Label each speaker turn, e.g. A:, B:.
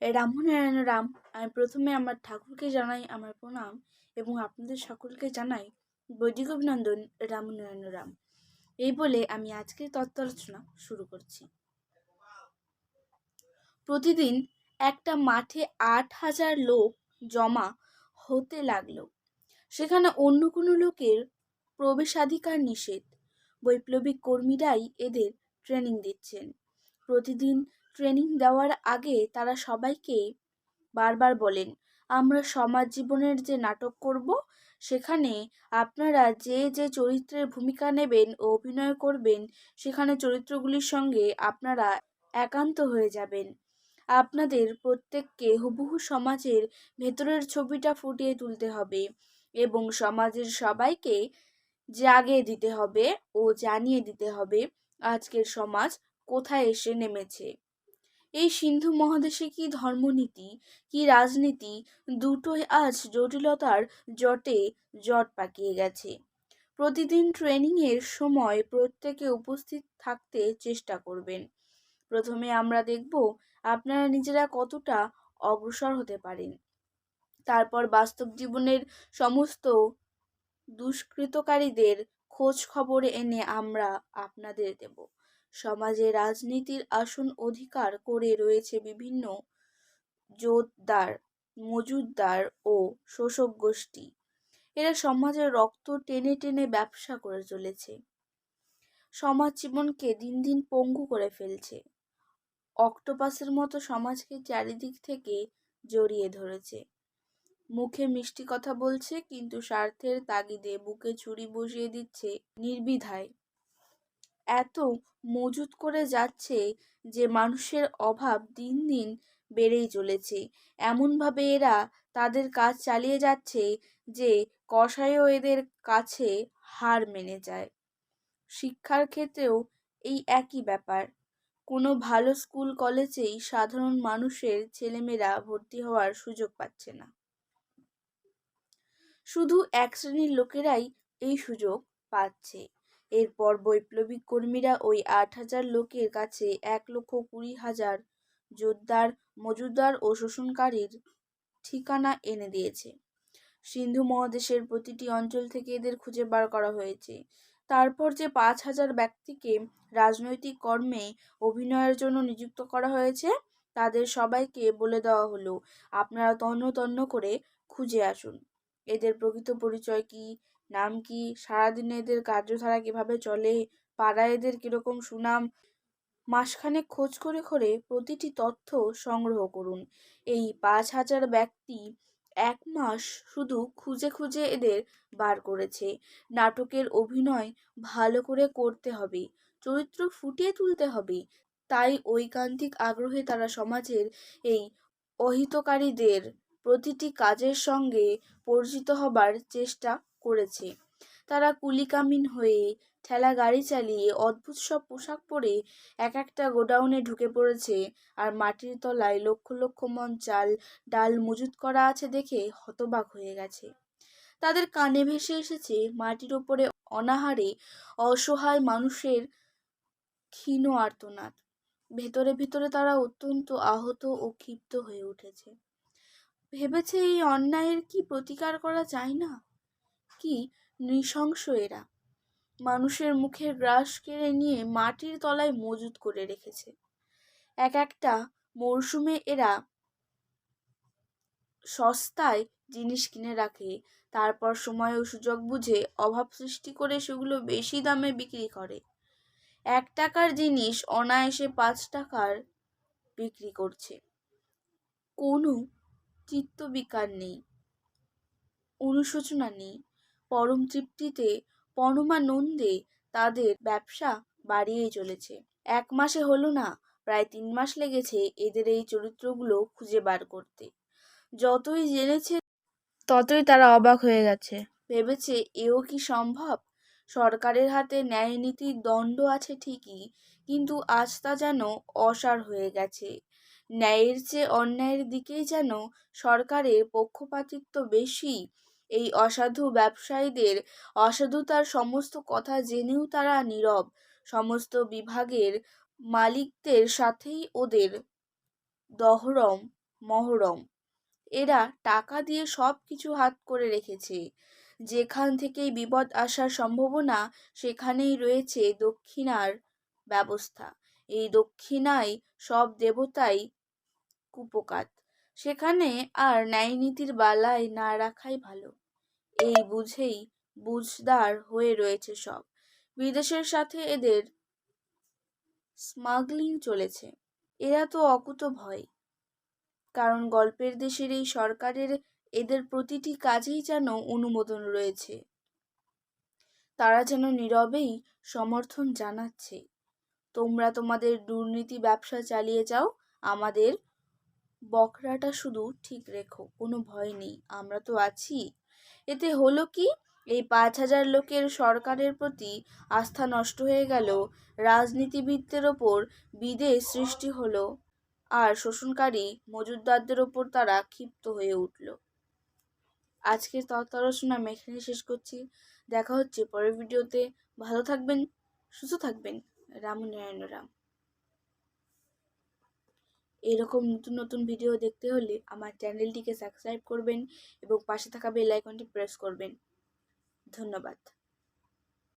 A: রামনারায়ণ রাম। আমি প্রথমে আমার ঠাকুরকে জানাই আমার প্রণাম এবং আপনাদের সকলকে জানাই বৈদিক অভিনন্দন। রামনারায়ণ রাম। এই বলে আমি আজকের তত্ত্ব আলোচনা শুরু করছি। প্রতিদিন একটা মাঠে 8,000 লোক জমা হতে লাগলো। সেখানে অন্য কোনো লোকের প্রবেশাধিকার নিষেধ। বৈপ্লবিক কর্মীরাই এদের ট্রেনিং দিচ্ছেন। প্রতিদিন ট্রেনিং দেওয়ার আগে তারা সবাইকে বারবার বলেন, আমরা সমাজ জীবনের যে নাটক করব, সেখানে আপনারা যে যে চরিত্রের ভূমিকা নেবেন ও অভিনয় করবেন, সেখানে চরিত্রগুলির সঙ্গে আপনারা একান্ত হয়ে যাবেন। আপনাদের প্রত্যেককে হুবহু সমাজের ভেতরের ছবিটা ফুটিয়ে তুলতে হবে এবং সমাজের সবাইকে জাগিয়ে দিতে হবে ও জানিয়ে দিতে হবে আজকের সমাজ কোথায় এসে নেমেছে। এই সিন্ধু মহাদেশে কি ধর্মনীতি, কি রাজনীতি, দুটোই আজ জটিলতার জটে জট পাকিয়ে গেছে। প্রতিদিন ট্রেনিংয়ের সময় প্রত্যেকে উপস্থিত থাকতে চেষ্টা করবেন। প্রথমে আমরা দেখব আপনারা নিজেরা কতটা অগ্রসর হতে পারেন। তারপর বাস্তব জীবনের সমস্ত দুষ্কৃতকারীদের খোঁজ খবর এনে আমরা আপনাদের দেব। সমাজে রাজনীতির আসন অধিকার করে রয়েছে বিভিন্ন জোতদার, মজুতদার ও শোষক গোষ্ঠী। এরা সমাজের রক্ত টেনে টেনে ব্যবসা করে চলেছে। সমাজ জীবনকে দিন দিন পঙ্গু করে ফেলছে। অক্টোপাসের মতো সমাজকে চারিদিক থেকে জড়িয়ে ধরেছে। মুখে মিষ্টি কথা বলছে, কিন্তু স্বার্থের তাগিদে বুকে ছুরি বসিয়ে দিচ্ছে নির্দ্বিধায়। এত মজুত করে যাচ্ছে যে মানুষের অভাব দিন দিন বেড়েই চলেছে। এমনভাবে এরা তাদের কাজ চালিয়ে যাচ্ছে যে কসাইও এদের কাছে হার মেনে যায়। শিক্ষার ক্ষেত্রেও এই একই ব্যাপার। কোনো ভালো স্কুল কলেজেই সাধারণ মানুষের ছেলেমেয়েরা ভর্তি হওয়ার সুযোগ পাচ্ছে না। শুধু এক শ্রেণীর লোকেরাই এই সুযোগ পাচ্ছে। এরপর বৈপ্লবিক কর্মীরা ওই 8,000 লোকের কাছে 1,20,000 জোতদার, মজুতদার ও শোষণকারীর ঠিকানা এনে দিয়েছে। সিন্ধু মহাদেশের প্রতিটি অঞ্চল থেকে এদের খুঁজে বার করা হয়েছে। তারপর যে 5,000 ব্যক্তিকে রাজনৈতিক কর্মে অভিনয়ের জন্য নিযুক্ত করা হয়েছে, তাদের সবাইকে বলে দেওয়া হলো, আপনারা তন্ন তন্ন করে খুঁজে আসুন। এদের প্রকৃত পরিচয় কি, নাম কি, সারাদিনে এদের কার্যধারা কিভাবে চলে, পাড়ায় এদের কিরকম সুনাম, মাসখানেক খোঁজ করে করে প্রতিটি তথ্য সংগ্রহ করুন। এই 5,000 ব্যক্তি 1 মাস শুধু খুঁজে খুঁজে এদের বার করেছে। নাটকের অভিনয় ভালো করে করতে হবে, চরিত্র ফুটিয়ে তুলতে হবে। তাই ঐকান্তিক আগ্রহে তারা সমাজের এই অহিতকারীদের প্রতিটি কাজের সঙ্গে পরিচিত হবার চেষ্টা করেছে। তারা কুলিকামিন হয়ে, ঠেলা গাড়ি চালিয়ে, অদ্ভুত সব পোশাক পরে এক একটা গোডাউনে ঢুকে পড়েছে। আর মাটির তলায় লক্ষ লক্ষ মণ চাল ডাল মজুত করা আছে দেখে হতবাক হয়ে গেছে। তাদের কানে ভেসে এসেছে মাটির ওপরে অনাহারে অসহায় মানুষের ক্ষীণ আর্তনাদ। ভেতরে ভেতরে তারা অত্যন্ত আহত ও ক্ষিপ্ত হয়ে উঠেছে। ভেবেছে এই অন্যায়ের কি প্রতিকার করা যায় না? কি নৃশংস এরা! মানুষের মুখের গ্রাস কেড়ে নিয়ে মাটির তলায় মজুত করে রেখেছে। এক একটা মরশুমে এরা সস্তায় জিনিস কিনে রাখে, তারপর সময় ও সুযোগ বুঝে অভাব সৃষ্টি করে সেগুলো বেশি দামে বিক্রি করে। 1 টাকার জিনিস অনায়াসে 5 টাকার বিক্রি করছে। কোনো চিত্তবিকার নেই, অনুশোচনা নেই। পরম তৃপ্তিতে, পরমানন্দে তাদের ব্যবসা বাড়িয়েই চলেছে। 1 মাসে হলো না, প্রায় 3 মাস লেগেছে এদের এই চরিত্রগুলো খুঁজে বার করতে। যতই জেনেছে ততই তারা অবাক হয়ে গেছে। ভেবেছে এও কি সম্ভব? সরকারের হাতে ন্যায় নীতির দণ্ড আছে ঠিকই, কিন্তু আজ তা যেন অসাড় হয়ে গেছে। ন্যায়ের চেয়ে অন্যায়ের দিকেই যেন সরকারের পক্ষপাতিত্ব বেশি। এই অসাধু ব্যবসায়ীদের অসাধুতার সমস্ত কথা জেনেও তারা নীরব। সমস্ত বিভাগের মালিকদের সাথেই ওদের দহরম মহরম। এরা টাকা দিয়ে সব কিছু হাত করে রেখেছে। যেখান থেকেই বিপদ আসার সম্ভাবনা সেখানেই রয়েছে দক্ষিণার ব্যবস্থা। এই দক্ষিণায় সব দেবতাই কুপোকাত। সেখানে আর ন্যায়নীতির বালাই না রাখাই ভালো। এই বুঝেই বুঝদার হয়ে রয়েছে সব। বিদেশের সাথে এদের স্মাগলিং চলেছে। এরা তো অকুতোভয়, কারণ গল্পের দেশের এই সরকারের এদের প্রতিটি কাজেই যেন অনুমোদন রয়েছে। তারা যেন নীরবেই সমর্থন জানাচ্ছে। তোমরা তোমাদের দুর্নীতি ব্যবসা চালিয়ে যাও, আমাদের বকরাটা শুধু ঠিক রেখো, কোনো ভয় নেই, আমরা তো আছি। এতে হলো কি, এই 5,000 লোকের সরকারের প্রতি আস্থা নষ্ট হয়ে গেল, রাজনীতিবিদদের ওপর বিদ্বেষ সৃষ্টি হলো, আর শোষণকারী মজুদদারদের ওপর তারা ক্ষিপ্ত হয়ে উঠল। আজকের তত্ত্বালোচনা আমি এখানে শেষ করছি। দেখা হচ্ছে পরের ভিডিওতে। ভালো থাকবেন, সুস্থ থাকবেন। রাম নারায়ণ রাম। এরকম নতুন নতুন ভিডিও দেখতে হলে আমার চ্যানেলটিকে সাবস্ক্রাইব করবেন এবং পাশে থাকা বেল আইকনটি প্রেস করবেন। ধন্যবাদ।